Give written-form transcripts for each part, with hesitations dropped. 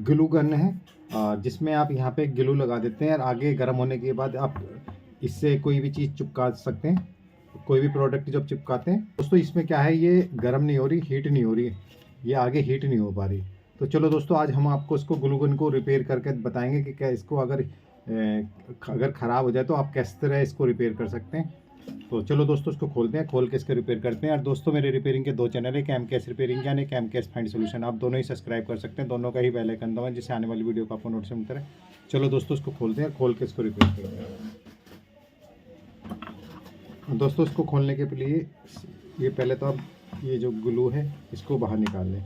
Glue gun है जिसमें आप यहाँ पे ग्लू लगा देते हैं और आगे गर्म होने के बाद आप इससे कोई भी चीज़ चिपका सकते हैं, कोई भी प्रोडक्ट जब चिपकाते हैं। दोस्तों इसमें क्या है, ये गर्म नहीं हो रही, हीट नहीं हो रही, ये आगे हीट नहीं हो पा रही। तो चलो दोस्तों, आज हम आपको इसको ग्लू गन को रिपेयर करके बताएंगे कि क्या इसको अगर ख़राब हो जाए तो आप किस तरह इसको रिपेयर कर सकते हैं। तो चलो दोस्तों, इसको खोलते हैं, खोल के इसको रिपेयर करते हैं। और दोस्तों मेरे रिपेयरिंग के 2 चैनल है, कैम कैश रिपेयरिंग यानी कैम कैश फाइंड सोल्यूशन, आप दोनों ही सब्सक्राइब कर सकते हैं। दोनों का ही बेल आइकन दबाएं जिससे आने वाली वीडियो का आपको नोटिफिकेशन मिलता रहे। चलो दोस्तों, इसको खोलते हैं, खोल के इसको रिपेयर करते हैं। दोस्तों इसको खोलने के लिए ये पहले तो आप ये जो ग्लू है इसको बाहर निकाल लें,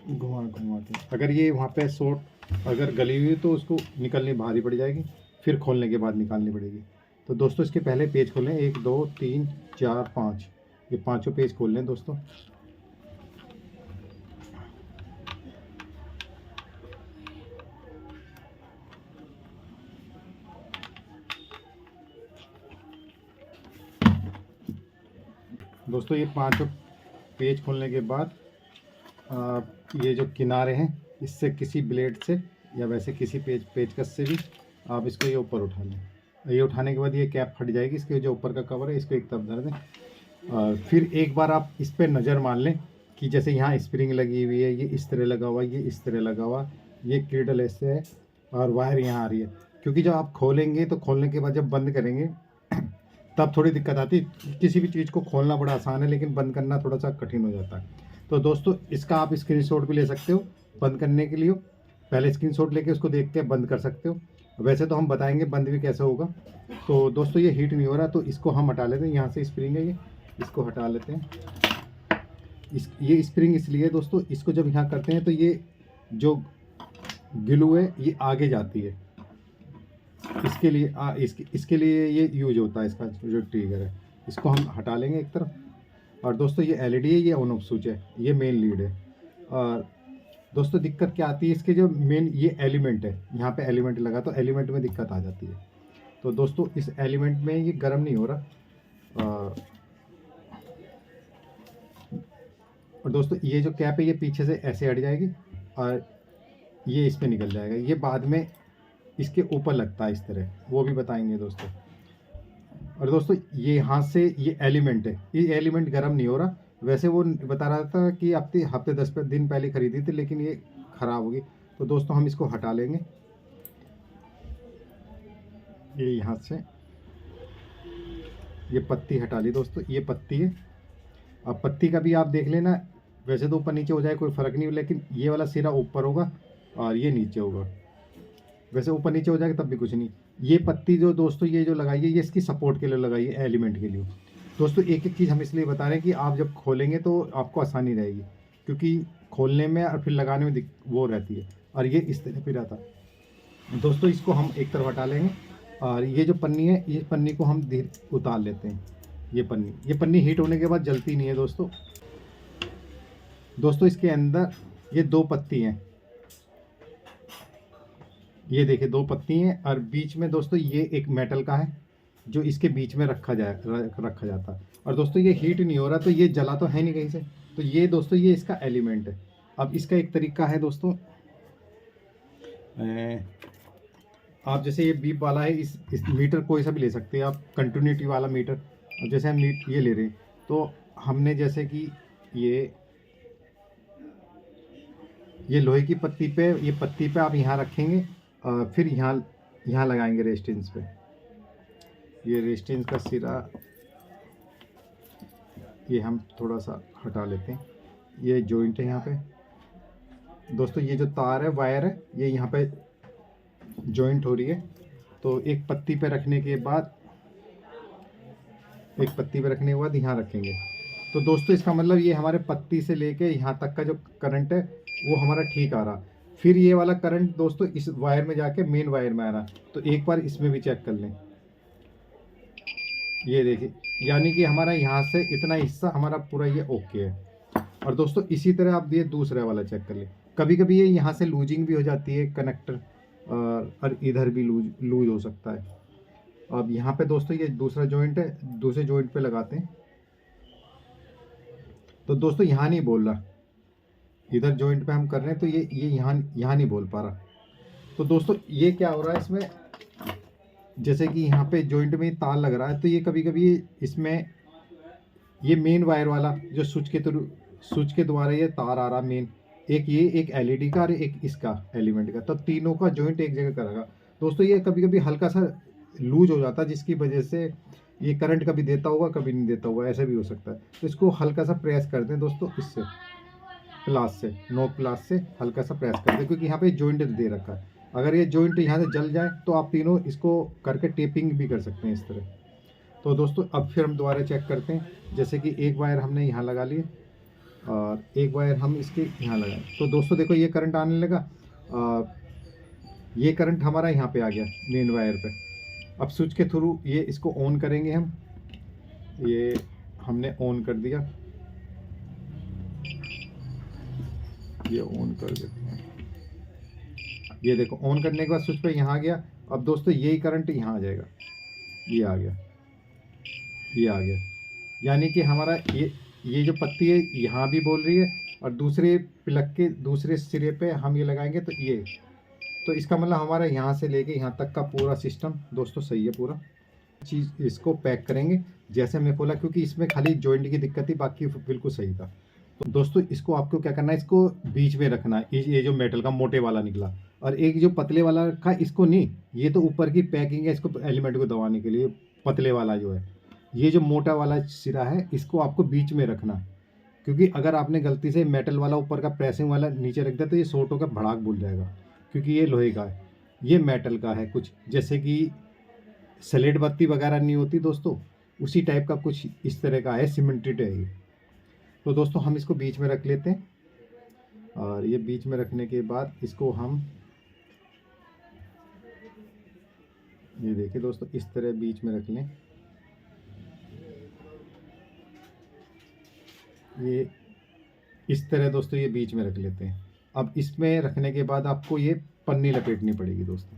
घुमा घुमा के। अगर ये वहाँ पे शॉर्ट अगर गली हुई तो उसको निकलनी भारी पड़ जाएगी, फिर खोलने के बाद निकालनी पड़ेगी। तो दोस्तों इसके पहले पेज खोलें, 1 2 3 4 5, ये पांचों पेज खोल लें दोस्तों। दोस्तों ये पांचों पेज खोलने के बाद ये जो किनारे हैं इससे किसी ब्लेड से या वैसे किसी पेचकस से भी आप इसको ये ऊपर उठा लें। ये उठाने के बाद ये कैप फट जाएगी, इसके जो ऊपर का कवर है इसको एक तरफ धर दें। फिर एक बार आप इस पर नज़र मान लें कि जैसे यहाँ स्प्रिंग लगी हुई है, ये इस तरह लगा हुआ, ये इस तरह लगा हुआ, ये क्रीडल ऐसे है और वायर यहाँ आ रही है। क्योंकि जब आप खोलेंगे तो खोलने के बाद जब बंद करेंगे तब थोड़ी दिक्कत आती है। किसी भी चीज़ को खोलना बड़ा आसान है लेकिन बंद करना थोड़ा सा कठिन हो जाता है। तो दोस्तों इसका आप स्क्रीनशॉट भी ले सकते हो बंद करने के लिए। पहले स्क्रीनशॉट लेके उसको देख के बंद कर सकते हो, वैसे तो हम बताएंगे बंद भी कैसे होगा। तो दोस्तों ये हीट नहीं हो रहा तो इसको हम हटा लेते हैं, यहाँ से स्प्रिंग है ये, इसको हटा लेते हैं। ये स्प्रिंग इसलिए दोस्तों, इसको जब यहाँ करते हैं तो ये जो ग्लू है ये आगे जाती है, इसके लिए इसके लिए ये यूज होता है, इसका जो ट्रिगर है इसको हम हटा लेंगे एक तरफ। और दोस्तों ये एलईडी है, ये ऑन ऑफ स्विच है, ये मेन लीड है। और दोस्तों दिक्कत क्या आती है, इसके जो मेन ये एलिमेंट है, यहाँ पे एलिमेंट लगा तो एलिमेंट में दिक्कत आ जाती है। तो दोस्तों इस एलिमेंट में ये गर्म नहीं हो रहा। और दोस्तों ये जो कैप है ये पीछे से ऐसे हट जाएगी और ये इस पर निकल जाएगा, ये बाद में इसके ऊपर लगता है इस तरह, वो भी बताएंगे दोस्तों। और दोस्तों ये यहाँ से ये एलिमेंट है, ये एलिमेंट गर्म नहीं हो रहा। वैसे वो बता रहा था कि हफ्ते 10 दिन पहले खरीदी थी लेकिन ये ख़राब होगी। तो दोस्तों हम इसको हटा लेंगे, ये यहाँ से ये पत्ती हटा ली दोस्तों, ये पत्ती है। अब पत्ती का भी आप देख लेना, वैसे तो ऊपर नीचे हो जाए कोई फ़र्क नहीं, लेकिन ये वाला सिरा ऊपर होगा और ये नीचे होगा। वैसे ऊपर नीचे हो जाएगा तब भी कुछ नहीं। ये पत्ती जो दोस्तों ये जो लगाई है ये इसकी सपोर्ट के लिए लगाई है, एलिमेंट के लिए। दोस्तों एक एक चीज़ हम इसलिए बता रहे हैं कि आप जब खोलेंगे तो आपको आसानी रहेगी, क्योंकि खोलने में और फिर लगाने में वो रहती है। और ये इस तरह फिर आता है। दोस्तों इसको हम एक तरफ हटा लेंगे और ये जो पन्नी है, ये पन्नी को हम उतार लेते हैं। ये पन्नी हीट होने के बाद जलती नहीं है दोस्तों। दोस्तों इसके अंदर ये 2 पत्ती हैं, ये देखिए 2 पत्ती हैं। और बीच में दोस्तों ये एक मेटल का है जो इसके बीच में रखा जाता है। और दोस्तों ये हीट नहीं हो रहा तो ये जला तो है नहीं कहीं से। तो ये दोस्तों ये इसका एलिमेंट है। अब इसका एक तरीका है दोस्तों, आप जैसे ये बीप वाला है, इस मीटर कोई सा भी ले सकते हैं आप, कंटिन्यूटी वाला मीटर। अब जैसे हम ये ले रहे हैं तो हमने जैसे कि ये लोहे की पत्ती पे आप यहाँ रखेंगे और फिर यहाँ लगाएंगे रेजिस्टेंस पे। ये रेजिस्टेंस का सिरा ये हम थोड़ा सा हटा लेते हैं, ये जॉइंट है यहाँ पे। दोस्तों ये जो तार है, वायर है, ये यहाँ पे जॉइंट हो रही है। तो एक पत्ती पे रखने के बाद यहाँ रखेंगे। तो दोस्तों इसका मतलब ये हमारे पत्ती से लेके यहाँ तक का जो करंट है वो हमारा ठीक आ रहा। फिर ये वाला करंट दोस्तों इस वायर में जाके मेन वायर में आ रहा। तो एक बार इसमें भी चेक कर लें, ये देखिए, यानी कि हमारा यहाँ से इतना हिस्सा हमारा पूरा ये ओके है। और दोस्तों इसी तरह आप ये दूसरा वाला चेक कर लें। कभी कभी ये यहाँ से लूजिंग भी हो जाती है कनेक्टर, और इधर भी लूज हो सकता है। अब यहाँ पे दोस्तों ये दूसरा जॉइंट है, दूसरे जॉइंट पे लगाते हैं। तो दोस्तों यहाँ नहीं बोल रहा, इधर जॉइंट पे हम कर रहे हैं तो ये यहाँ नहीं बोल पा रहा। तो दोस्तों ये क्या हो रहा है इसमें, जैसे कि यहाँ पे जॉइंट में तार लग रहा है तो ये कभी कभी इसमें ये मेन वायर वाला जो स्विच के थ्रू, स्विच के द्वारा ये तार आ रहा मेन, एक ये एक एलईडी का और एक इसका एलिमेंट का, तो तीनों का जॉइंट एक जगह करेगा। दोस्तों ये कभी कभी हल्का सा लूज हो जाता है जिसकी वजह से ये करंट कभी देता होगा कभी नहीं देता होगा, ऐसा भी हो सकता है। तो इसको हल्का सा प्रेस कर दें दोस्तों, इससे प्लास से, नोक प्लास से हल्का सा प्रेस कर दें, क्योंकि यहाँ पे जॉइंट दे रखा है। अगर ये जॉइंट यहाँ से जल जाए तो आप तीनों इसको करके टेपिंग भी कर सकते हैं इस तरह। तो दोस्तों अब फिर हम दोबारा चेक करते हैं। जैसे कि एक वायर हमने यहाँ लगा लिए और एक वायर हम इसके यहाँ लगाए, तो दोस्तों देखो ये करंट आने लगा। ये करंट हमारा यहाँ पे आ गया मेन वायर पे। अब स्विच के थ्रू ये इसको ऑन करेंगे हम, ये हमने ऑन कर दिया, ये ऑन कर देते हैं। ये देखो ऑन करने के बाद स्विच पे यहाँ आ गया। अब दोस्तों यही करंट यहाँ आ जाएगा, ये आ गया, ये आ गया, यानी कि हमारा ये जो पत्ती है यहाँ भी बोल रही है और दूसरे प्लग के दूसरे सिरे पे हम ये लगाएंगे तो ये, तो इसका मतलब हमारा यहाँ से लेके यहाँ तक का पूरा सिस्टम दोस्तों सही है। पूरा चीज़ इसको पैक करेंगे जैसे मैं बोला, क्योंकि इसमें खाली जॉइंट की दिक्कत थी, बाकी बिल्कुल सही था। तो दोस्तों इसको आपको क्या करना है, इसको बीच में रखना है। ये जो मेटल का मोटे वाला निकला और एक जो पतले वाला का, इसको नहीं, ये तो ऊपर की पैकिंग है इसको एलिमेंट को दबाने के लिए। पतले वाला जो है, ये जो मोटा वाला सिरा है इसको आपको बीच में रखना, क्योंकि अगर आपने गलती से मेटल वाला ऊपर का प्रेसिंग वाला नीचे रख दिया तो ये शॉर्ट होकर भड़ाक भूल जाएगा, क्योंकि ये लोहे का है, ये मेटल का है। कुछ जैसे कि स्लेट बत्ती वगैरह नहीं होती दोस्तों, उसी टाइप का कुछ इस तरह का है, सीमेंटेड है ये। तो दोस्तों हम इसको बीच में रख लेते हैं और ये बीच में रखने के बाद इसको हम, ये देखिए दोस्तों इस तरह बीच में रख लें। ये इस तरह दोस्तों ये बीच में रख लेते हैं। अब इसमें रखने के बाद आपको ये पन्नी लपेटनी पड़ेगी दोस्तों।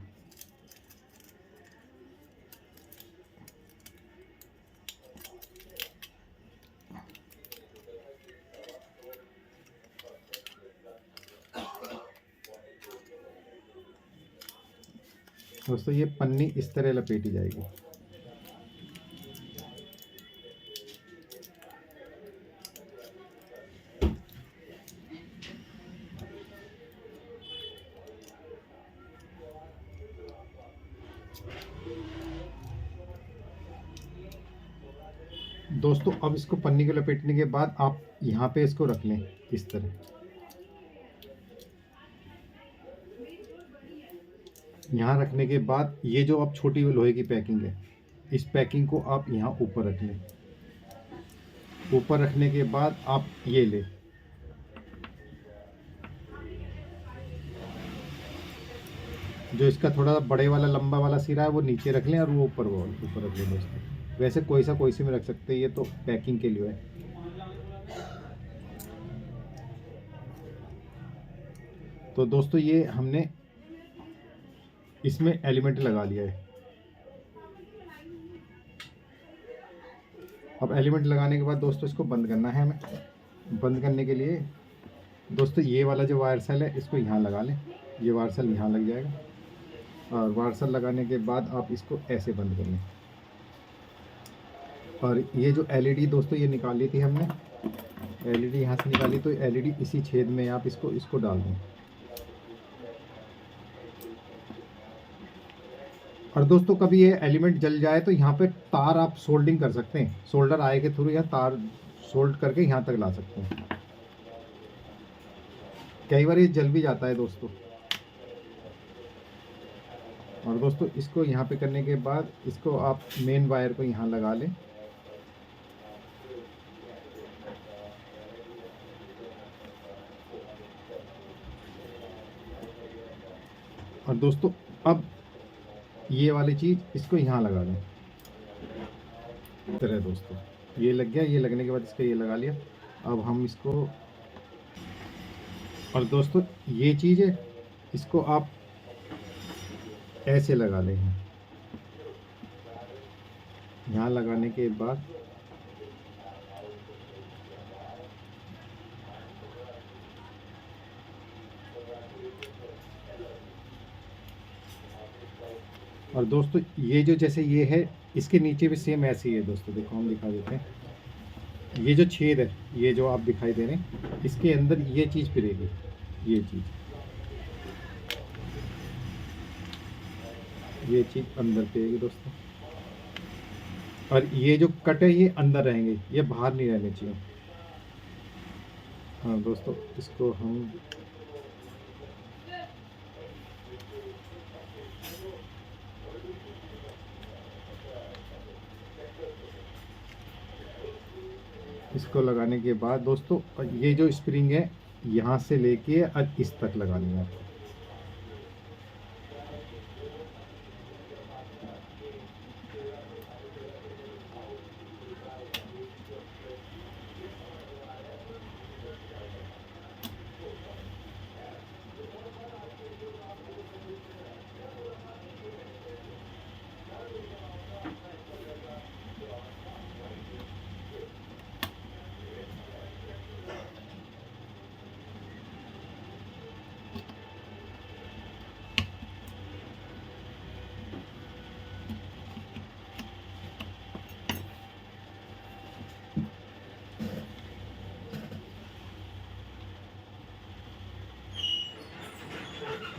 दोस्तों ये पन्नी इस तरह लपेटी जाएगी। दोस्तों अब इसको पन्नी को लपेटने के बाद आप यहाँ पे इसको रख लें इस तरह। यहाँ रखने के बाद ये जो अब छोटी लोहे की पैकिंग है, इस पैकिंग को आप यहाँ ऊपर रख लें। ऊपर रखने के बाद आप ये ले, जो इसका थोड़ा बड़े वाला लंबा वाला सिरा है वो नीचे रख लें और वो ऊपर रख लें दोस्तों। वैसे कोई सी में रख सकते हैं, ये तो पैकिंग के लिए है। तो दोस्तों ये हमने इसमें एलिमेंट लगा लिया है। अब एलिमेंट लगाने के बाद दोस्तों इसको बंद करना है हमें। बंद करने के लिए दोस्तों ये वाला जो वायर सेल है इसको यहाँ लगा लें, ये वायर सेल यहाँ लग जाएगा और वायर सेल लगाने के बाद आप इसको ऐसे बंद कर लें। और ये जो एलईडी दोस्तों ये निकाली थी हमने, एलईडी यहाँ से निकाली, तो एलईडी इसी छेद में आप इसको डाल दें। और दोस्तों कभी ये एलिमेंट जल जाए तो यहाँ पे तार आप सोल्डिंग कर सकते हैं, सोल्डर आए के थ्रू या तार सोल्ड करके यहाँ तक ला सकते हैं। कई बार ये जल भी जाता है दोस्तों। और दोस्तों इसको यहाँ पे करने के बाद इसको आप मेन वायर को यहाँ लगा लें। और दोस्तों अब ये वाली चीज़ इसको यहाँ लगा दें इस तरह। दोस्तों ये लग गया, ये लगने के बाद इसका ये लगा लिया। अब हम इसको, और दोस्तों ये चीज़ है इसको आप ऐसे लगा लें। यहाँ लगाने के बाद और दोस्तों ये जो जैसे ये है, इसके नीचे भी सेम ऐसे ही है दोस्तों। देखो हम दिखा देते हैं, ये जो छेद है, ये जो आप दिखाई दे रहे हैं, इसके अंदर ये चीज़ फिरेगी, ये चीज़ अंदर फिरेगी दोस्तों। और ये जो कट है ये अंदर रहेंगे, ये बाहर नहीं रहने चाहिए। हाँ दोस्तों, इसको हम इसको लगाने के बाद दोस्तों, ये जो स्प्रिंग है यहाँ से लेके इस तक लगानी है आपको।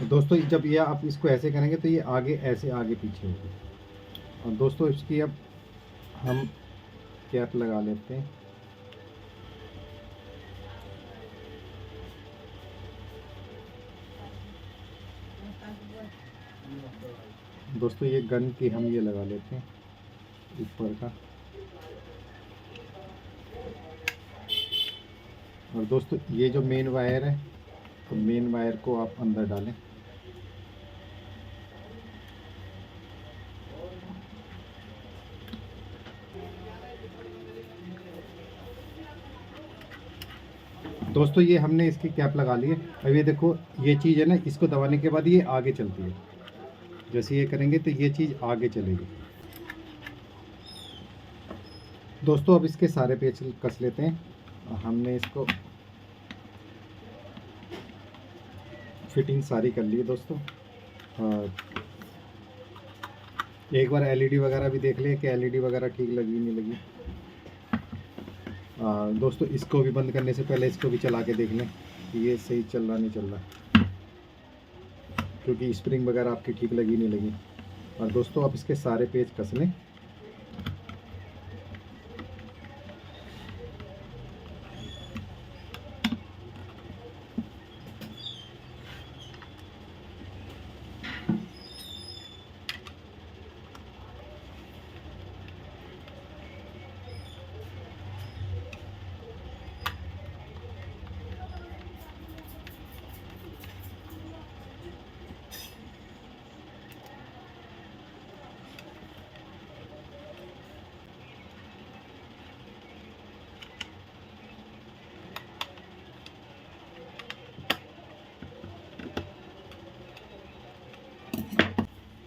दोस्तों जब ये आप इसको ऐसे करेंगे तो ये आगे ऐसे आगे पीछे होगी। और दोस्तों इसकी अब हम कैप लगा लेते हैं। दोस्तों ये गन की हम ये लगा लेते हैं ऊपर का। और दोस्तों ये जो मेन वायर है, तो मेन वायर को आप अंदर डालें। दोस्तों ये हमने इसकी कैप लगा ली है। अब ये देखो, ये चीज़ है ना, इसको दबाने के बाद ये आगे चलती है। जैसे ये करेंगे तो ये चीज़ आगे चलेगी। दोस्तों अब इसके सारे पेच कस लेते हैं। हमने इसको फिटिंग सारी कर ली है दोस्तों। एक बार एलईडी वगैरह भी देख लें कि एलईडी वगैरह ठीक लगी नहीं लगी। दोस्तों इसको भी बंद करने से पहले इसको भी चला के देख लें कि ये सही चल रहा नहीं चल रहा, क्योंकि स्प्रिंग वगैरह आपकी ठीक लगी नहीं लगी। और दोस्तों आप इसके सारे पेच कस लें।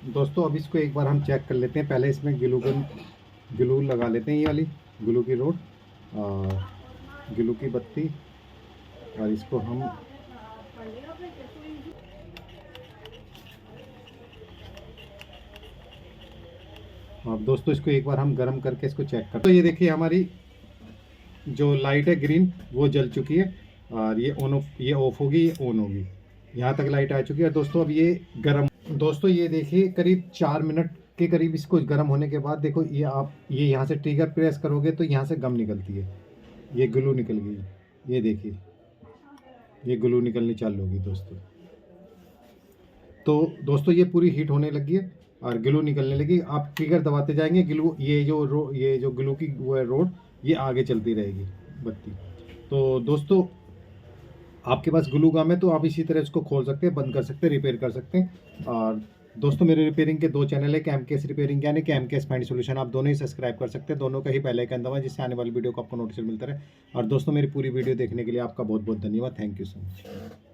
दोस्तों अब इसको एक बार हम चेक कर लेते हैं। पहले इसमें ग्लू लगा लेते हैं, ये वाली ग्लू की रोड और ग्लू की बत्ती। और इसको हम अब दोस्तों इसको एक बार हम गर्म करके इसको चेक करते हैं। तो ये देखिए हमारी जो लाइट है ग्रीन वो जल चुकी है, और ये ये ऑफ होगी, ये ऑन होगी। यहाँ तक लाइट आ चुकी है दोस्तों। अब ये गर्म, दोस्तों ये देखिए करीब 4 मिनट के करीब इसको गर्म होने के बाद देखो, ये आप ये यहाँ से ट्रिगर प्रेस करोगे तो यहाँ से गम निकलती है, ये ग्लू निकल गई। ये देखिए ये ग्लू निकलनी चालू होगी दोस्तों। तो दोस्तों ये पूरी हीट होने लगी है और ग्लू निकलने लगी। आप ट्रिगर दबाते जाएंगे, ग्लू ये जो ग्लू की वो है रोड, ये आगे चलती रहेगी बत्ती। तो दोस्तों आपके पास ग्लू गम है तो आप इसी तरह इसको खोल सकते हैं, बंद कर सकते हैं, रिपेयर कर सकते हैं। और दोस्तों मेरे रिपेयरिंग के 2 चैनल है, कि एमकेएस रिपेयरिंग यानी कि एमकेएस फाइंड सॉल्यूशन। आप दोनों ही सब्सक्राइब कर सकते हैं, दोनों का ही पहले आइकन दबाएं, जिससे आने वाली वीडियो को आपको नोटिफिकेशन मिलता रहे। और दोस्तों मेरी पूरी वीडियो देखने के लिए आपका बहुत बहुत धन्यवाद। Thank you so much.